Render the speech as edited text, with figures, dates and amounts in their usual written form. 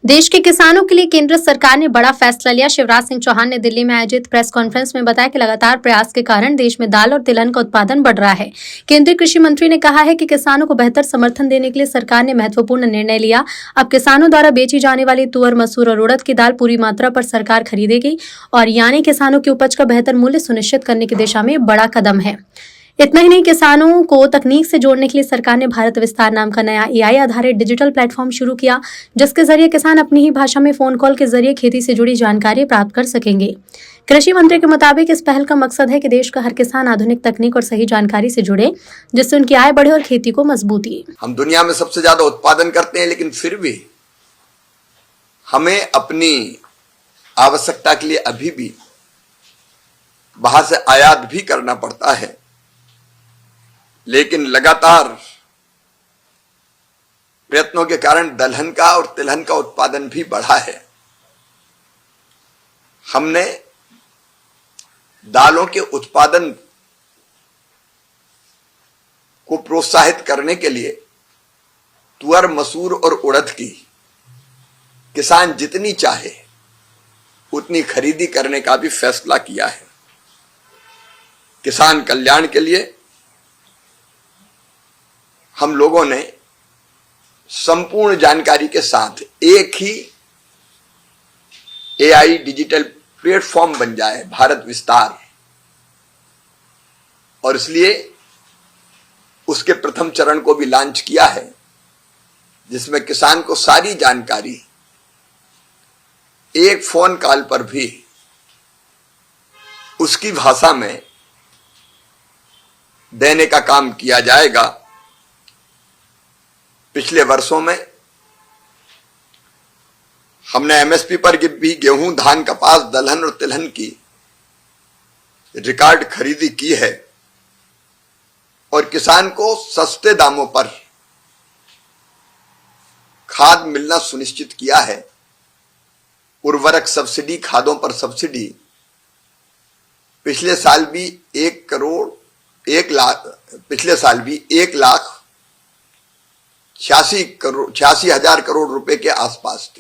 देश के किसानों के लिए केंद्र सरकार ने बड़ा फैसला लिया। शिवराज सिंह चौहान ने दिल्ली में आयोजित प्रेस कॉन्फ्रेंस में बताया कि लगातार प्रयास के कारण देश में दाल और तिलहन का उत्पादन बढ़ रहा है। केंद्रीय कृषि मंत्री ने कहा है कि किसानों को बेहतर समर्थन देने के लिए सरकार ने महत्वपूर्ण निर्णय लिया। अब किसानों द्वारा बेची जाने वाली तुअर, मसूर और उड़द की दाल पूरी मात्रा पर सरकार खरीदेगी और यानी किसानों की उपज का बेहतर मूल्य सुनिश्चित करने की दिशा में बड़ा कदम है। इतना ही नहीं, किसानों को तकनीक से जोड़ने के लिए सरकार ने भारत विस्तार नाम का नया एआई आधारित डिजिटल प्लेटफॉर्म शुरू किया, जिसके जरिए किसान अपनी ही भाषा में फोन कॉल के जरिए खेती से जुड़ी जानकारी प्राप्त कर सकेंगे। कृषि मंत्री के मुताबिक इस पहल का मकसद है कि देश का हर किसान आधुनिक तकनीक और सही जानकारी से जुड़े, जिससे उनकी आय बढ़े और खेती को मजबूती। हम दुनिया में सबसे ज्यादा उत्पादन करते हैं, लेकिन फिर भी हमें अपनी आवश्यकता के लिए अभी भी बाहर से आयात भी करना पड़ता है। लेकिन लगातार प्रयत्नों के कारण दलहन का और तिलहन का उत्पादन भी बढ़ा है। हमने दालों के उत्पादन को प्रोत्साहित करने के लिए तुअर, मसूर और उड़द की किसान जितनी चाहे उतनी खरीदी करने का भी फैसला किया है। किसान कल्याण के लिए हम लोगों ने संपूर्ण जानकारी के साथ एक ही एआई डिजिटल प्लेटफॉर्म बन जाए, भारत विस्तार, और इसलिए उसके प्रथम चरण को भी लॉन्च किया है, जिसमें किसान को सारी जानकारी एक फोन कॉल पर भी उसकी भाषा में देने का काम किया जाएगा। पिछले वर्षों में हमने एमएसपी पर भी गेहूं, धान, कपास, दलहन और तिलहन की रिकॉर्ड खरीदी की है और किसान को सस्ते दामों पर खाद मिलना सुनिश्चित किया है। उर्वरक सब्सिडी, खादों पर सब्सिडी पिछले साल भी 1,86,000 करोड़ रुपए के आसपास थी।